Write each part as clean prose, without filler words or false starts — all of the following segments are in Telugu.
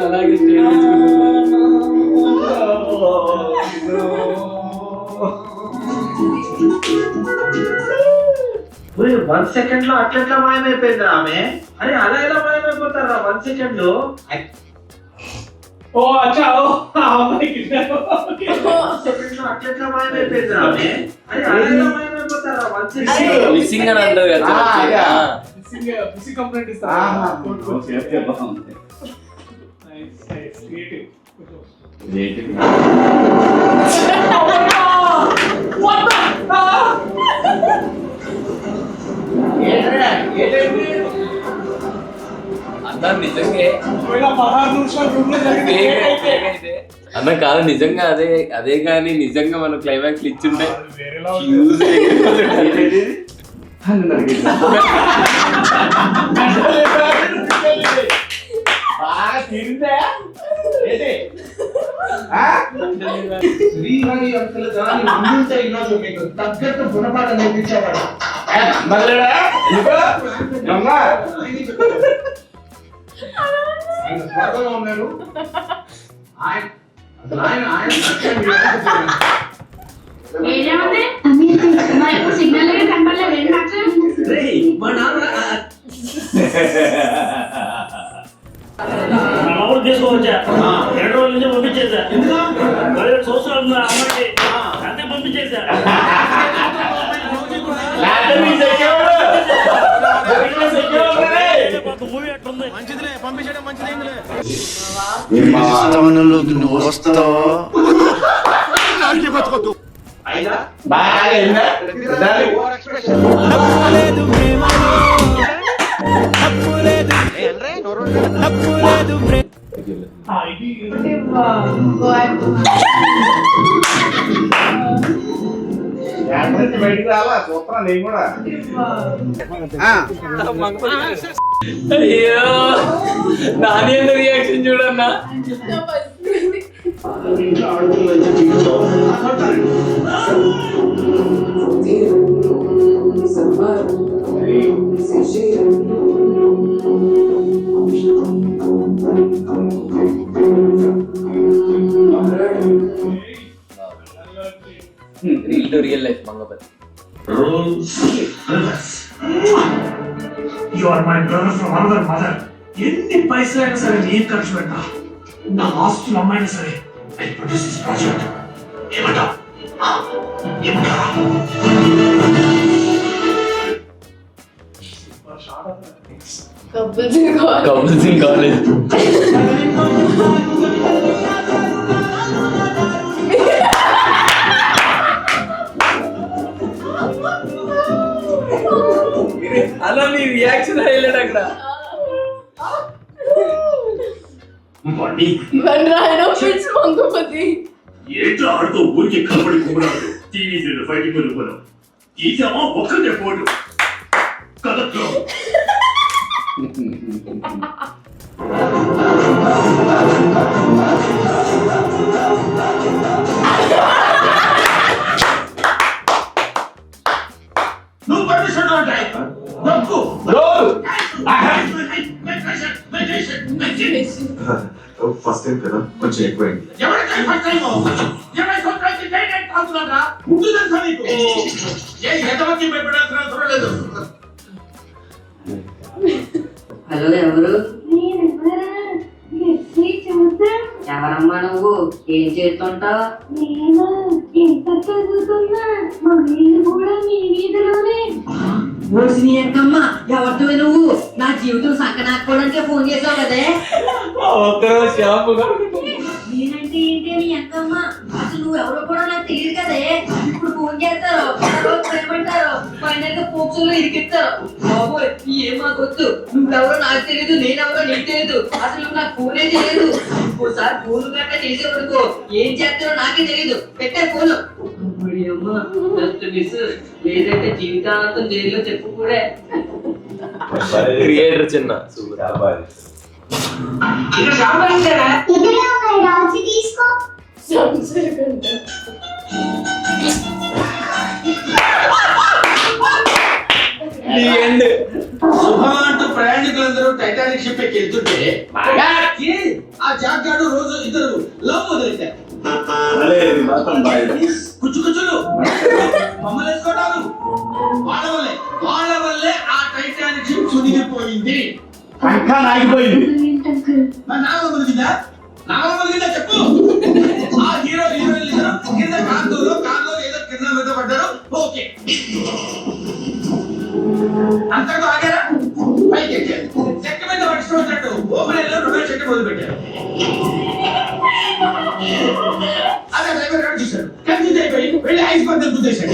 అలాగే 1 సెకండ్ లో అట్లా మాయమైపోయింది ఆమె. అరే అలా ఎలా మాయమైపోతారా 1 సెకండ్ లో? ఓ అచ్చా ఓ సెకండ్ లో అట్లా మాయమైపోయింది ఆమె. అరే అలా ఎలా మాయమైపోతారా 1 సెకండ్? మిస్సింగ్ అని అంటారు కదా. మిస్సింగ్ కంప్లైంట్ ఇస్తా. ఓకే బాగుంది. Nice nice creative. అన్న నిజంగా అన్న కాదు నిజంగా అదే కానీ నిజంగా మనం క్లైమాక్స్ ఇచ్చుంటే తగ్గట్టు గుణపాఠం నేర్పించేవాడు. ఉన్నాడు సిగ్నల్ కనపడలేదు. తీసుకోవచ్చా 2 రోజుల నుంచి పంపించేసా. 17 సంవత్సరాలు ఉందా అమ్మాయికి అంతే పంపించేసా. మూవీ అట్లుంది. పంపించడం మంచిదిలోకి నువ్వు వస్తావు. బయటికి రాలా చూస్తున్నా నేను కూడా. అయ్యో నాని రియాక్షన్ చూడన్నా. Reel to real life Mangapathi. You are my brother from another mother. ఎన్ని పైసలైనా సరే నేను ఖర్చు పెట్టా. నా ఆస్తులు అమ్మాయినా సరే I produce this project. ఏమంటా కపుల్ సింగ్ కాలేజ్. అలా నీ రియాక్షన్ హైలైట్ అక్కడ. ఏంటో ఆడుతూ ఊరికి కనబడి కుమ్మరాడు. టీవీ ఫైటింగ్ వెళ్ళిపోయాం. తీసామా ఒక్కటే పోటు కథలో. నువ్వు పర్మిషన్ ఉంటాయి. ఫస్ట్ టైం కదా కొంచెం ఎక్కువైంది. హలో ఎవరు? ఎవరమ్మా నువ్వు? ఏం చేస్తుంటావు? నేను ఇంటర్ చదువుతున్నా. మా వీళ్ళు కూడా మీ వీధిలోనే. ఎంకమ్మా ఎవరితో నువ్వు? నా జీవితం సక్కనాకపోవడానికే ఫోన్ చేసావు కదే. నేనంటే ఏంటి అని ఎంకమ్మా? అసలు నువ్వు ఎవరో కూడా నాకు తెలియదు కదే. ఇప్పుడు ఫోన్ చేస్తారు, ఏమంటారు, ఫైనల్ గా పోక్సోలో ఇరికిస్తారు. బాబోయ్ ఏం మాకొద్దు. నువ్వెవరో నాకు తెలియదు, నేనెవరో నీకు తెలియదు. అసలు నాకు ఫోనే తెలియదు. ఇంకోసారి ఫోన్ గట్రా చేసేవరకు ఏం చేస్తారో నాకే తెలియదు. పెట్టే ఫోను. అమ్మా జస్ట్ మిస్. లేదంటే జీవితాంతం జైల్లో చెప్పు కూడా. క్రియేటర్ చిన్న ఇక్కడ సాంబార్ ఇచ్చాడా? ఇక్కడే ఉన్నాయి రా, వచ్చి తీసుకో. శుభం అంటూ ప్రయాణికులందరూ టైటానిక్ షిప్ ఎక్కి వెళ్తుంటే ఆ జాక్ గాడు రోజు ఇద్దరు లవ్ మొదలెట్టారు. కుచ్చుకుచ్చులు మమ్మల్ని వేసుకోవటాలు వాళ్ళ వల్లే ఆ టైటానిక్ షిప్ సునిగిపోయింది. ఇంకా నాగిపోయింది. మరి నాగల మునిగిందా చెప్పు. ఆ హీరో హీరోయిన్ ఇద్దరు కింద కార్లో ఏదో కింద మీద పడ్డారు. ఓకే అంతకు ఆగారా? పైకి ఎక్కారు. చెక్క మీద పట్టుకున్నట్టు ఓపెనర్లో రొమాన్స్ చెట్టు మొదలు పెట్టారు. అదే డ్రైవర్ గారు చూశాడు. కన్ఫ్యూజ్ అయిపోయి వెళ్ళి ఐస్ పందెం గుద్దేశాడు.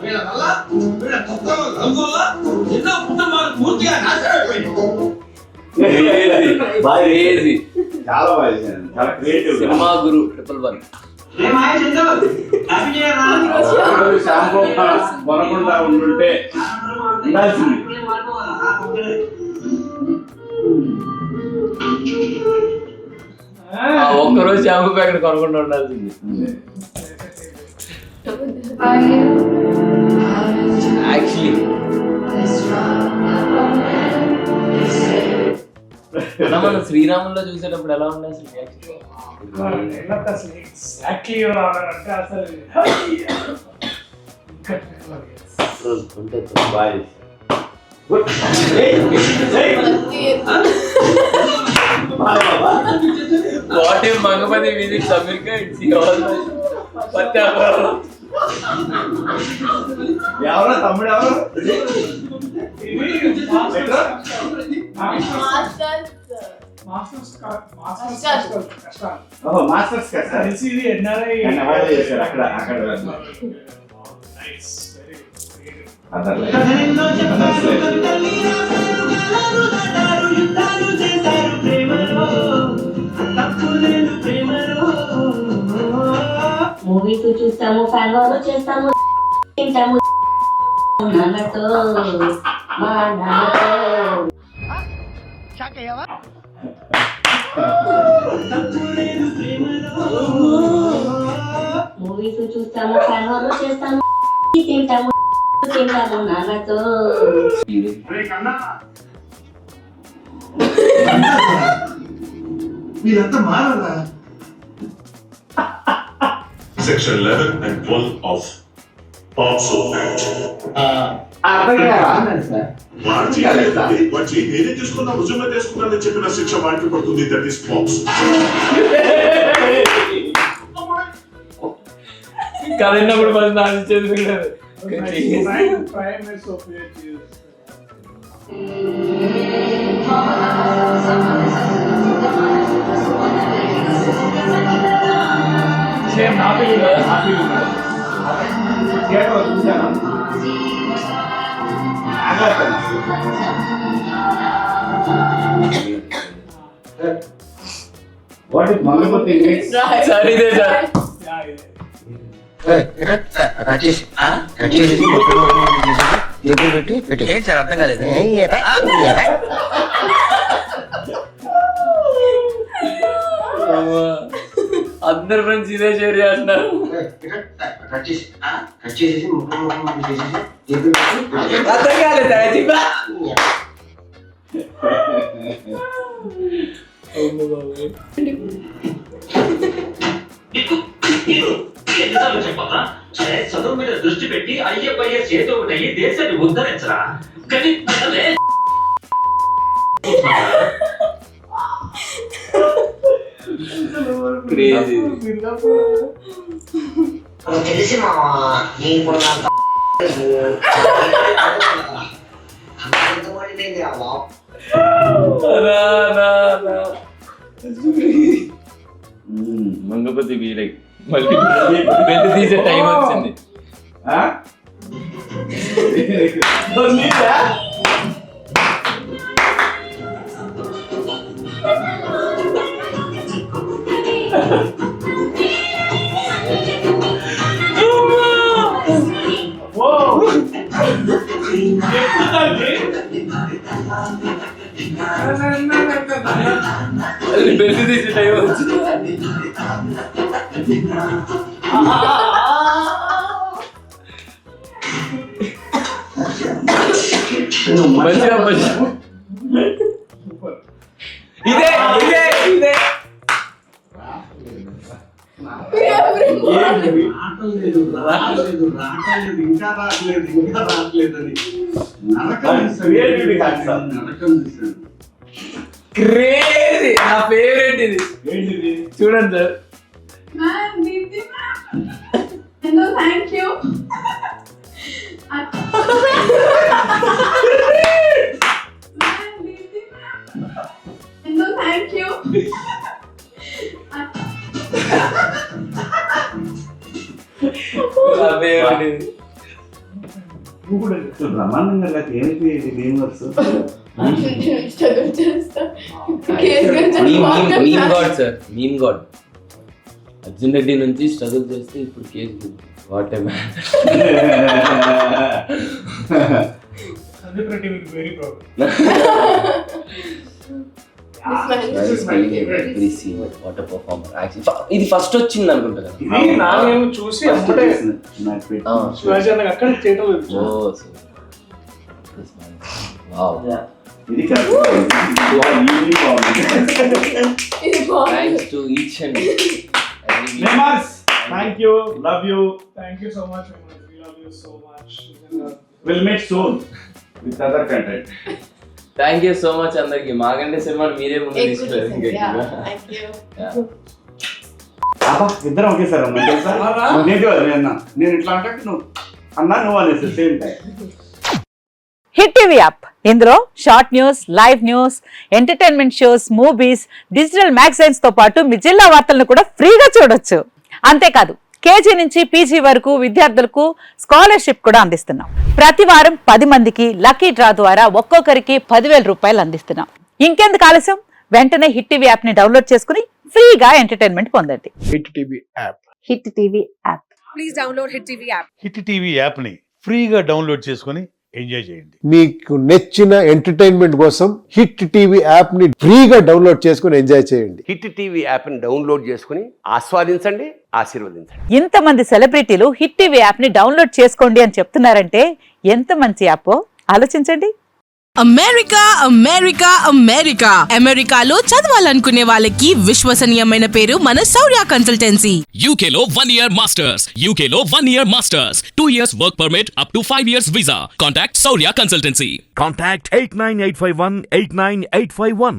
వీళ్ళ వల్ల వీళ్ళ కొత్త రంగుల ఎన్నో కుటుంబాలు పూర్తిగా నాశనం అయిపోయింది. చాలా బాగా చేశాను. చాలా క్రియేటివ్. సినిమా గురు 111. షాంపూ కొనకుండా ఉండుంటే ఉండాల్సింది. ఒక్కరోజు షాంపూ ప్యాకెట్ కొనకుండా ఉండాల్సింది. యాక్చువల్లీ మనం శ్రీరాముల్లో చూసేటప్పుడు ఎలా ఉండే అసలు ఎగ్జాక్ట్లీ అంటే అసలు what if Mangapathi visits America it's ఎవరో తమ్ముడు ఎవరు మాస్టర్స్ తెలిసింది ఎన్ఆర్ఐ చేశారు అక్కడ అక్కడ మూవీస్ చూస్తాము, ఫ్యాన్ వార్ చేస్తాము, తింటాము నాన్నతో మా నాన్నతో. మూవీస్ చూస్తాము, ఫ్యాన్ వార్ చేస్తాము, తింటాము నాన్నతో. మీరంతా మారాలా? Section 11 and 12 of POCSO Act. వాటి నేనే తీసుకున్నా రుజువుగా తీసుకున్నానని చెప్పిన శిక్ష వాటికి పడుతుంది. That is pox. కదిలినప్పుడు మరి నాకు చేతులు prime minister of same happy theatre చూసాను. వాటి మంగపతి సార్ ఇదే సార్ ఏం సార్ అర్థం కాలేదు. అందరు ఫ్రెండ్స్ ఇదే షేర్ చేస్తున్నారు. అర్థం కాలేదు. ఎన్నిసార్లు చెప్పాలా? సరే చదువు మీద దృష్టి పెట్టి అయ్యప్పయ్య చేతో ఒకటి దేశాన్ని ఉద్ధరించరా. కానీ అసలే క్రేజీ. తెలిసి మంగపతి బీరై మళ్ళీ బెల్ట్ తీసే టైం వచ్చింది. బెల్ట్ తీసి టైం వచ్చింది. మంచిగా ఇదే ఇదే ఇదే ఇంకా రావట్లేదు అని క్రేజీ. నా ఫేవరెట్ ఇది. ఏంటిది? చూడండి sir. Ma'am Deepti ma'am hello thank you ma'am Deepti ma'am hello thank you నా ఫేవరెట్ ఇది. నువ్వు కూడా బ్రహ్మాండంగా లేకపోతే ఏంటి game works meme god sir, meme god. Arjun Reddy నుంచి స్ట్రగుల్ చేస్తే ఇప్పుడు case. What a man. Sandeep Reddy will very proud. ఇది ఫస్ట్ వచ్చింది అనుకుంటా కదా. ఇది నానేమో చూసి అప్పుడే శివాజీ అన్నకి అక్కడ చేయటం లేదు. ఇది కాదు thanks to each and thank you love you Thank you so much. We love you so much. Will make soon with other content. Thank you so much అందరికి. మాకంటే సినిమాని మీరే ముందు తీసుకెళ్ళారు. ఇద్దరం ఒకేసారి అన్నా తెలుసా? నేను ఇట్లా అంటే నువ్వు అన్నా నువ్వు అనేసి same time. Hit TV app, ఇందులో short news, live news, entertainment shows, movies, digital magazines తో పాటు మీ జిల్లా వార్తలను కూడా ఫ్రీగా చూడొచ్చు. అంతేకాదు కేజీ నుంచి పీజీ వరకు విద్యార్థులకు స్కాలర్షిప్ కూడా అందిస్తున్నాం. ప్రతి వారం 10 మందికి లక్కీ డ్రా ద్వారా ఒక్కొక్కరికి 10,000 రూపాయలు అందిస్తున్నాం. ఇంకెందుకు ఆలస్యం, వెంటనే హిట్ టీవీ యాప్ ని డౌన్లోడ్ చేసుకుని ఫ్రీగా ఎంటర్టైన్మెంట్ పొందండి. Hit TV app. Hit TV app. Please download hit TV app. Hit TV app ని ఫ్రీగా డౌన్లోడ్ చేసుకొని ఎంజాయ్ చేయండి. మీకు నచ్చిన ఎంటర్టైన్మెంట్ కోసం హిట్ టీవీ యాప్ ని ఫ్రీగా డౌన్లోడ్ చేసుకుని ఎంజాయ్ చేయండి. హిట్ టీవీ యాప్ ని డౌన్లోడ్ చేసుకుని ఆస్వాదించండి, ఆశీర్వదించండి. ఇంతమంది సెలబ్రిటీలు హిట్ టీవీ యాప్ ని డౌన్లోడ్ చేసుకోండి అని చెప్తున్నారంటే ఎంత మంచి యాప్ ఆలోచించండి. అమెరికా అమెరికా అమెరికా అమెరికాలో చదవాలనుకునే వాళ్ళకి విశ్వసనీయమైన పేరు మన శౌర్య కన్సల్టెన్సీ. యూకేలో 1 year masters, యూకేలో 1 year masters, 2 years work permit up to 5 years visa. Contact Saurya Consultancy. Contact 89851 89851.